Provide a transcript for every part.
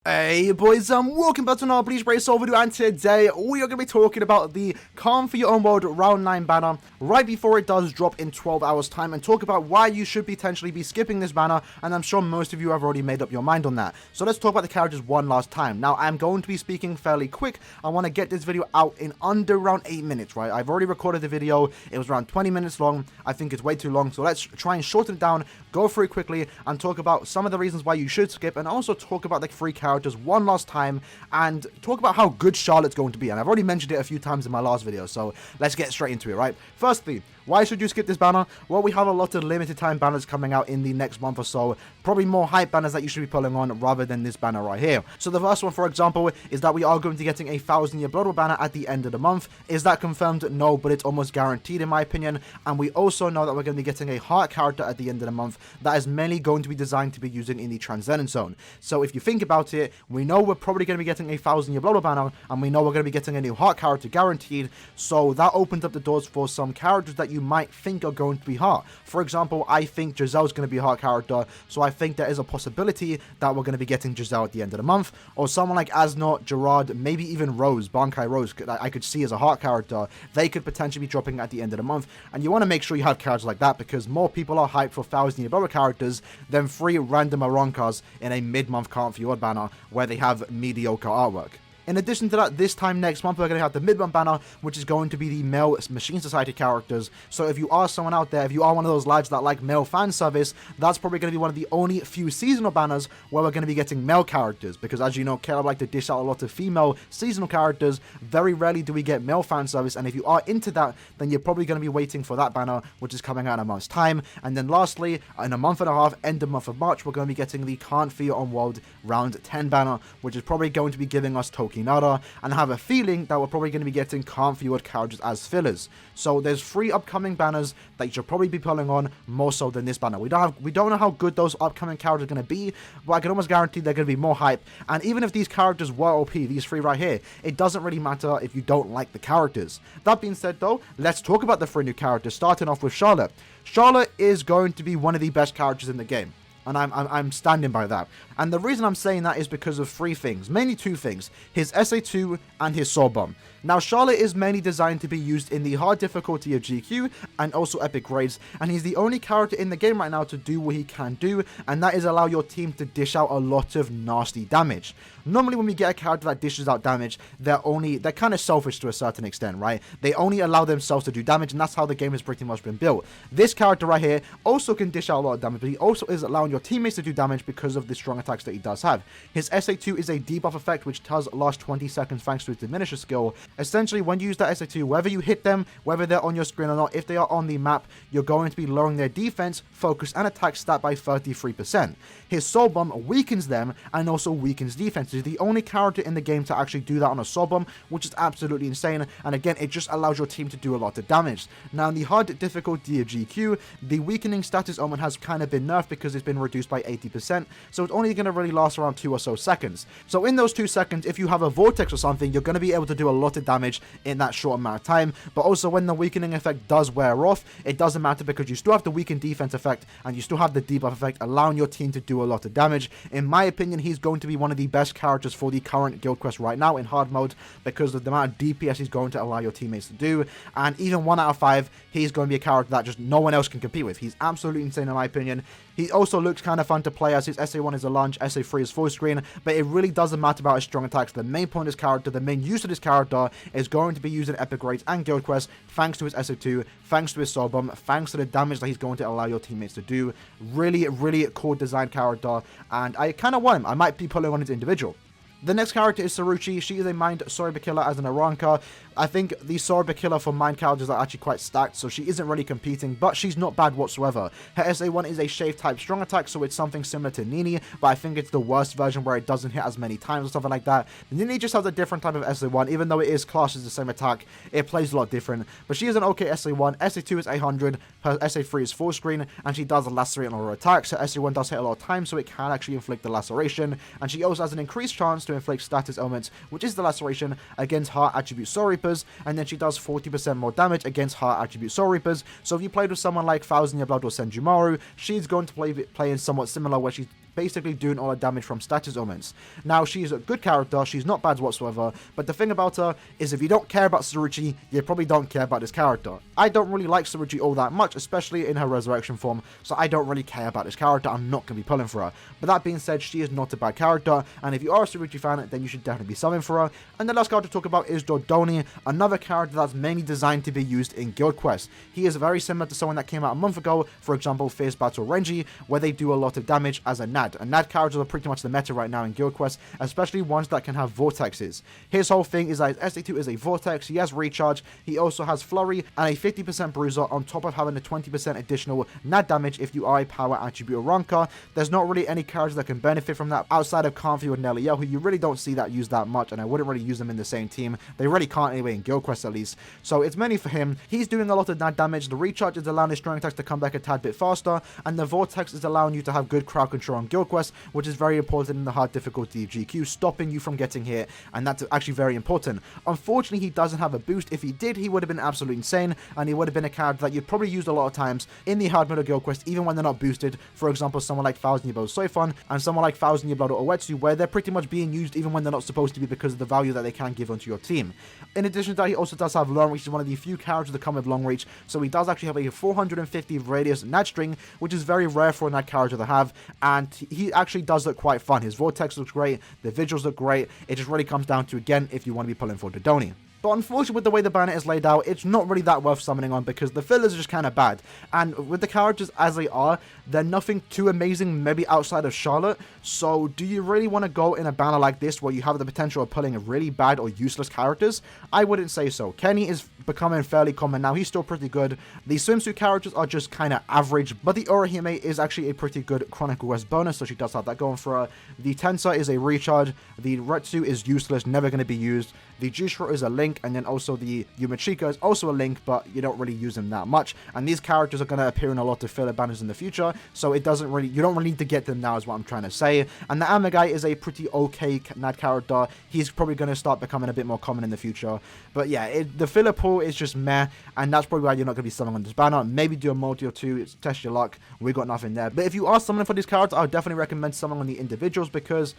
Hey boys, welcome back to another Bleach Break Soul video, and today we are going to be talking about the Calm for Your Own World Round 9 banner right before it does drop in 12 hours time, and talk about why you should potentially be skipping this banner, and I'm sure most of you have already made up your mind on that. So let's talk about the characters one last time. Now, I'm going to be speaking fairly quick. I want to get this video out in under around 8 minutes, right? I've already recorded the video. It was around 20 minutes long. I think it's way too long, so let's try and shorten it down, go through it quickly, and talk about some of the reasons why you should skip, and also talk about the free characters one last time, and talk about how good Charlotte's going to be. And I've already mentioned it a few times in my last video, so let's get straight into it, right? Firstly, why should you skip this banner? Well, we have a lot of limited time banners coming out in the next month or so. Probably more hype banners that you should be pulling on rather than this banner right here. So the first one, for example, is that we are going to be getting a 1000-year Blood War banner at the end of the month. Is that confirmed? No, but it's almost guaranteed in my opinion. And we also know that we're going to be getting a heart character at the end of the month that is mainly going to be designed to be used in the Transcendence Zone. So if you think about it, we know we're probably going to be getting a 1000-year Blood War banner, and we know we're going to be getting a new heart character guaranteed. So that opens up the doors for some characters that you might think are going to be heart. For example, I think Giselle's going to be a heart character, so I think there is a possibility that we're going to be getting Giselle at the end of the month, or someone like Asnot, Gerard, maybe even Rose, Bankai Rose, I could see as a heart character. They could potentially be dropping at the end of the month, and you want to make sure you have characters like that, because more people are hyped for 1000-year Blood War characters than 3 random Aronkas in a mid-month Can't For Your banner where they have mediocre artwork. In addition to that, this time next month, we're going to have the mid-month banner, which is going to be the male Machine Society characters. So if you are someone out there, if you are one of those lads that like male fan service, that's probably going to be one of the only few seasonal banners where we're going to be getting male characters. Because as you know, Caleb like to dish out a lot of female seasonal characters. Very rarely do we get male fan service. And if you are into that, then you're probably going to be waiting for that banner, which is coming out in a month's time. And then lastly, in a month and a half, end of month of March, we're going to be getting the Can't For Your Own World Round 10 banner, which is probably going to be giving us Toki Nada, and I have a feeling that we're probably going to be getting Can't For Your characters as fillers. So there's 3 upcoming banners that you should probably be pulling on more so than this banner. We don't know how good those upcoming characters are going to be, but I can almost guarantee they're going to be more hype. And even if these characters were OP, these 3 right here, it doesn't really matter if you don't like the characters. That being said though, let's talk about the 3 new characters, starting off with Charlotte. Charlotte is going to be one of the best characters in the game, and I'm standing by that. And the reason I'm saying that is because of 3 things, mainly 2 things: his SA2 and his Sword Bomb. Now, Charlotte is mainly designed to be used in the hard difficulty of GQ and also epic grades, and he's the only character in the game right now to do what he can do, and that is allow your team to dish out a lot of nasty damage. Normally when we get a character that dishes out damage, they're kind of selfish to a certain extent, right? They only allow themselves to do damage, and that's how the game has pretty much been built. This character right here also can dish out a lot of damage, but he also is allowing your teammates to do damage because of the strong attacks that he does have. His SA2 is a debuff effect which does last 20 seconds thanks to his diminisher skill. Essentially, when you use that SA2, whether you hit them, whether they're on your screen or not, if they are on the map, you're going to be lowering their defense, focus, and attack stat by 33%. His Soul Bomb weakens them and also weakens defense. He's the only character in the game to actually do that on a Soul Bomb, which is absolutely insane, and again, it just allows your team to do a lot of damage. Now, in the hard difficulty of GQ, the weakening status omen has kind of been nerfed because it's been reduced by 80%, so it's only going to really last around 2 or so seconds. So in those 2 seconds, if you have a Vortex or something, you're going to be able to do a lot of damage in that short amount of time. But also, when the weakening effect does wear off, it doesn't matter because you still have the weakened defense effect and you still have the debuff effect, allowing your team to do a lot of damage. In my opinion, he's going to be one of the best characters for the current guild quest right now in hard mode because of the amount of DPS he's going to allow your teammates to do. And even 1 out of 5, he's going to be a character that just no one else can compete with. He's absolutely insane in my opinion. He also looks kind of fun to play as his SA1 is a lunge, SA3 is full screen, but it really doesn't matter about his strong attacks. The main point of this character, the main use of this character is going to be used in epic grades and guild quests thanks to his SA2, thanks to his Soul Bomb, thanks to the damage that he's going to allow your teammates to do. Really, really cool design character, and I kind of want him. I might be pulling on his individual. The next character is Soruchi. She is a Mind Soruchi killer as an Aranka. I think the Soruchi killer for Mind characters are actually quite stacked, so she isn't really competing, but she's not bad whatsoever. Her SA1 is a Shave type strong attack, so it's something similar to Nini, but I think it's the worst version where it doesn't hit as many times or something like that. Nini just has a different type of SA1, even though it is classed as the same attack, it plays a lot different. But she is an okay SA1, SA2 is 800, her SA3 is full screen, and she does lacerate on all her attacks. Her SA1 does hit a lot of times, so it can actually inflict the laceration, and she also has an increased chance to inflict status elements, which is the laceration, against heart attribute Soul Reapers, and then she does 40% more damage against heart attribute Soul Reapers. So if you played with someone like 1000-Year Blood or Senjumaru, she's going to play in somewhat similar, where she's basically doing all the damage from status augments. Now, she's a good character, she's not bad whatsoever, but the thing about her is if you don't care about Soruchi, you probably don't care about this character. I don't really like Soruchi all that much, especially in her resurrection form, so I don't really care about this character. I'm not going to be pulling for her. But that being said, she is not a bad character, and if you are a Soruchi fan, then you should definitely be summoning for her. And the last character to talk about is Dodoni, another character that's mainly designed to be used in Guild Quest. He is very similar to someone that came out a month ago, for example, Fierce Battle Renji, where they do a lot of damage as a NAD. And NAD characters are pretty much the meta right now in Guild Quest, especially ones that can have vortexes. His whole thing is that his ST2 is a vortex, he has recharge, he also has flurry, and a 50% bruiser on top of having a 20% additional NAD damage if you are a power attribute or ranker. There's not really any characters that can benefit from that outside of Kanfi or Neliel, who you really don't see that used that much, and I wouldn't really use them in the same team. They really can't anyway in Guild Quest at least. So it's mainly for him. He's doing a lot of NAD damage. The recharge is allowing his strong attacks to come back a tad bit faster, and the vortex is allowing you to have good crowd control on Guild Quest, which is very important in the hard difficulty of GQ, stopping you from getting hit, and that's actually very important. Unfortunately, he doesn't have a boost. If he did, he would have been absolutely insane, and he would have been a character that you'd probably used a lot of times in the hard mode of Guild Quest, even when they're not boosted. For example, someone like 1000 Year Blood Soifon and someone like 1000 Year Blood Oetsu, where they're pretty much being used even when they're not supposed to be because of the value that they can give onto your team. In addition to that, he also does have long reach. He's one of the few characters that come with long reach, so he does actually have a 450 radius NAD string, which is very rare for a NAD character to have, and he actually does look quite fun. His vortex looks great, the visuals look great. It just really comes down to, again, if you want to be pulling for Dodoni. But unfortunately, with the way the banner is laid out, it's not really that worth summoning on because the fillers are just kind of bad. And with the characters as they are, they're nothing too amazing, maybe outside of Charlotte. So do you really want to go in a banner like this where you have the potential of pulling really bad or useless characters? I wouldn't say so. Kenny is becoming fairly common now. He's still pretty good. The swimsuit characters are just kind of average, but the Aaroniero is actually a pretty good Chronicle Quest bonus, so she does have that going for her. The Tensor is a recharge. The Retsu is useless, never going to be used. The Jushiro is a link, and then also the Yumachika is also a link, but you don't really use them that much. And these characters are going to appear in a lot of filler banners in the future, so it doesn't really, you don't really need to get them now is what I'm trying to say. And the Amagai is a pretty okay NAD character. He's probably going to start becoming a bit more common in the future. But yeah, the filler pool is just meh, and that's probably why you're not going to be summoning on this banner. Maybe do a multi or two, test your luck. We got nothing there. But if you are summoning for these characters, I would definitely recommend summoning on the individuals, because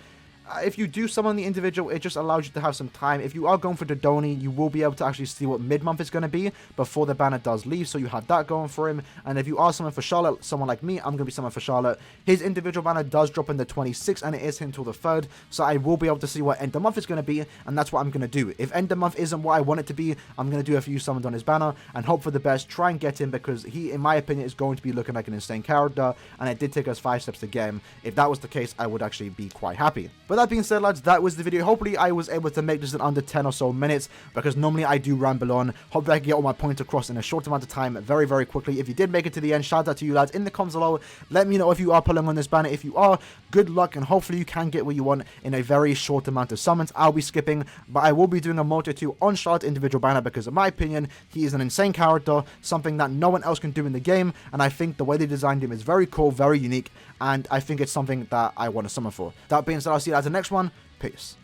if you do summon the individual, it just allows you to have some time. If you are going for Dodoni, you will be able to actually see what mid-month is going to be before the banner does leave, so you have that going for him. And if you are summoning for Charlotte, someone like me, I'm going to be summoning for Charlotte. His individual banner does drop in the 26th, and it is until the 3rd, so I will be able to see what end of month is going to be, and that's what I'm going to do. If end of month isn't what I want it to be, I'm going to do a few summons on his banner and hope for the best, try and get him, because he, in my opinion, is going to be looking like an insane character, and it did take us 5 steps to get him. If that was the case, I would actually be quite happy. But that being said, lads, that was the video. Hopefully I was able to make this in under 10 or so minutes, because normally I do ramble on. Hopefully I can get all my points across in a short amount of time, very, very quickly. If you did make it to the end, shout out to you lads in the comments below. Let me know if you are pulling on this banner. If you are, good luck, and hopefully you can get what you want in a very short amount of summons. I'll be skipping, but I will be doing a multi 2 on Charlotte individual banner, because in my opinion, he is an insane character, something that no one else can do in the game, and I think the way they designed him is very cool, very unique, and I think it's something that I want to summon for. That being said, I'll see you at the next one. Peace.